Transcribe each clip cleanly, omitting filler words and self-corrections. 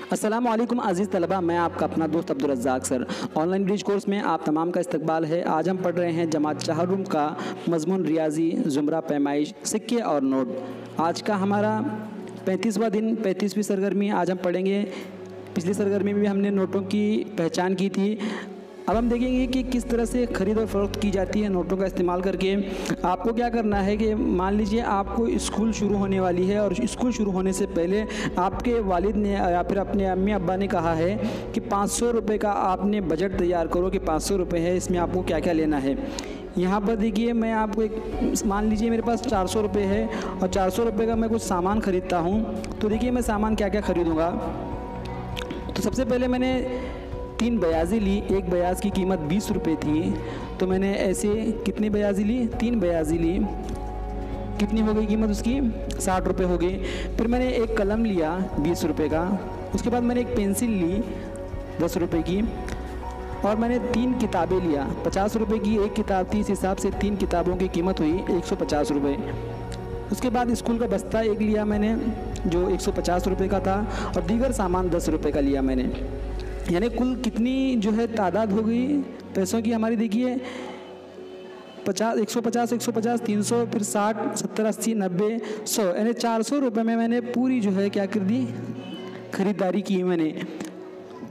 अस्सलामुअलैकुम अज़ीज़ तलबा, मैं आपका अपना दोस्त Abdul रज़्ज़ाक sir. Online bridge course में आप तमाम का इस्तकबाल है। आज हम पढ़ रहे हैं जमात चहारुम का मज़मून रियाजी, ज़ुमरा, पैमाइश, सिक्के और नोट। आज का हमारा 35वां दिन, 35वीं सरगर्मी आज हम पढ़ेंगे। पिछली सरगर्मी में भी हमने नोटों की पहचान की थी। अब हम देखेंगे कि किस तरह से ख़रीद और फ़रोख्त की जाती है नोटों का इस्तेमाल करके। आपको क्या करना है कि मान लीजिए आपको स्कूल शुरू होने वाली है और स्कूल शुरू होने से पहले आपके वालिद ने या फिर अपने अम्मी अब्बा ने कहा है कि 500 रुपये का आपने बजट तैयार करो कि 500 रुपये है, इसमें आपको क्या क्या लेना है। यहाँ पर देखिए, मैं आपको एक मान लीजिए मेरे पास 400 रुपये है और 400 रुपये का मैं कुछ सामान ख़रीदता हूँ। तो देखिए मैं सामान क्या क्या ख़रीदूँगा। तो सबसे पहले मैंने 3 बयाज़ी ली। एक बयाज़ की कीमत 20 रुपये थी, तो मैंने ऐसे कितनी बयाज़ी ली? 3 बयाज़ी ली। कितनी हो गई कीमत उसकी? 60 रुपये हो गई। फिर मैंने एक कलम लिया 20 रुपये का। उसके बाद मैंने एक पेंसिल ली 10 रुपये की और मैंने 3 किताबें लिया। 50 रुपये की एक किताब थी, इस हिसाब से 3 किताबों की कीमत हुई 150 रुपये। उसके बाद स्कूल का बस्ता एक लिया मैंने जो 150 रुपये का था और दीगर सामान 10 रुपये का लिया मैंने। यानी कुल कितनी जो है तादाद हो गई पैसों की हमारी? देखिए 50, 150, 150, 300, फिर 60, 70, 80, 90, 100, यानी 400 रुपये में मैंने पूरी जो है क्या कर दी, ख़रीदारी की। मैंने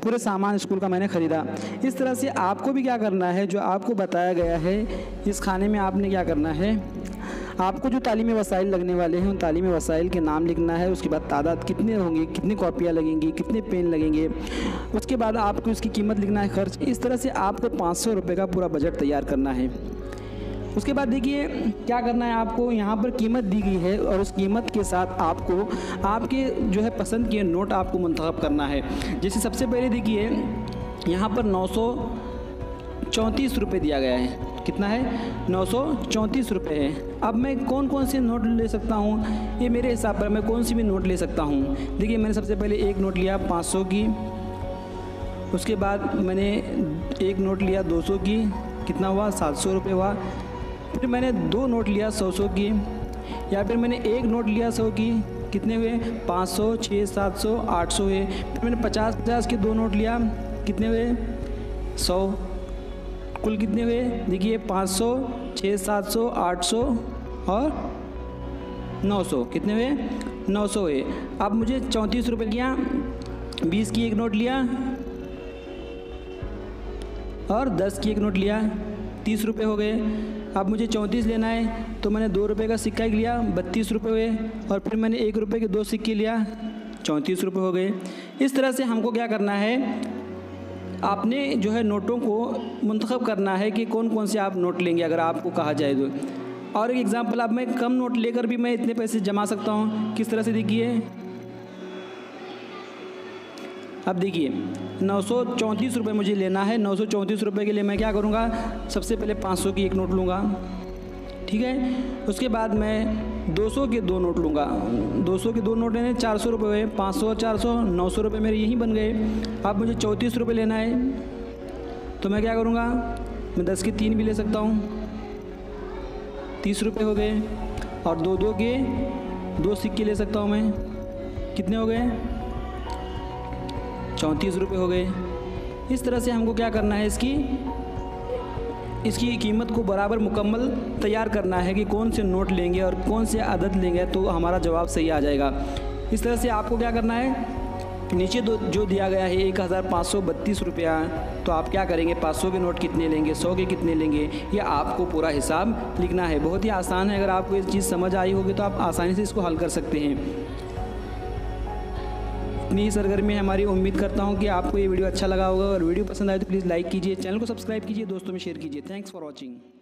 पूरे सामान स्कूल का मैंने ख़रीदा। इस तरह से आपको भी क्या करना है, जो आपको बताया गया है इस खाने में आपने क्या करना है, आपको जो तालीमी वसाइल लगने वाले हैं उन तालीमी वसाइल के नाम लिखना है। उसके बाद तादाद कितने होंगे, कितनी कॉपियाँ लगेंगी, कितने पेन लगेंगे। उसके बाद आपको इसकी कीमत लिखना है, खर्च। इस तरह से आपको 500 रुपये का पूरा बजट तैयार करना है। उसके बाद देखिए क्या करना है आपको, यहाँ पर कीमत दी गई है और उस कीमत के साथ आपको आपके जो है पसंद के नोट आपको मुंतखब करना है। जैसे सबसे पहले देखिए यहाँ पर 934 रुपये दिया गया है। कितना है? 934 रुपये है। अब मैं कौन कौन से नोट ले सकता हूँ, ये मेरे हिसाब पर मैं कौन सी भी नोट ले सकता हूँ। देखिए मैंने सबसे पहले एक नोट लिया 500 की। उसके बाद मैंने एक नोट लिया 200 की। कितना हुआ? 700 रुपये हुआ। फिर मैंने 2 नोट लिया 100 की। या फिर मैंने एक नोट लिया 100 की। कितने हुए? 500, 600, 700, 800 हुए। फिर मैंने 50 के 2 नोट लिया। कितने हुए? 100। कुल कितने हुए? देखिए 500, 600, 700, 800 और 900। कितने हुए? 900 हुए। अब मुझे 34 रुपये किया। 20 की एक नोट लिया और 10 की एक नोट लिया, 30 रुपये हो गए। अब मुझे 34 लेना है, तो मैंने 2 रुपये का सिक्का एक लिया, 32 रुपये हुए। और फिर मैंने 1 रुपये के 2 सिक्के लिया, 34 रुपये हो गए। इस तरह से हमको क्या करना है, आपने जो है नोटों को मुंतखब करना है कि कौन कौन से आप नोट लेंगे अगर आपको कहा जाए तो। और एक एग्ज़ाम्पल, अब मैं कम नोट लेकर भी मैं इतने पैसे जमा सकता हूँ। किस तरह से? देखिए अब देखिए 934 रुपये मुझे लेना है। 934 रुपये के लिए मैं क्या करूँगा, सबसे पहले 500 की एक नोट लूँगा, ठीक है। उसके बाद मैं 200 के 2 नोट लूँगा। 200 के 2 नोट लेने 400 रुपये हुए। 500 और 400, 900 रुपये मेरे यहीं बन गए। अब मुझे 34 रुपये लेना है, तो मैं क्या करूँगा, मैं 10 के 3 भी ले सकता हूँ, 30 रुपये हो गए। और 2 के 2 सिक्के ले सकता हूँ मैं। कितने हो गए? 34 रुपये हो गए। इस तरह से हमको क्या करना है, इसकी कीमत को बराबर मुकम्मल तैयार करना है कि कौन से नोट लेंगे और कौन से अदद लेंगे, तो हमारा जवाब सही आ जाएगा। इस तरह से आपको क्या करना है, नीचे जो दिया गया है 1532 रुपया, तो आप क्या करेंगे, 500 के नोट कितने लेंगे, 100 के कितने लेंगे, ये आपको पूरा हिसाब लिखना है। बहुत ही आसान है। अगर आपको ये चीज़ समझ आई होगी तो आप आसानी से इसको हल कर सकते हैं। इतनी ही सरगर्मी है हमारी। उम्मीद करता हूँ कि आपको ये वीडियो अच्छा लगा होगा और वीडियो पसंद आए तो प्लीज़ लाइक कीजिए, चैनल को सब्सक्राइब कीजिए, दोस्तों में शेयर कीजिए। Thanks for watching.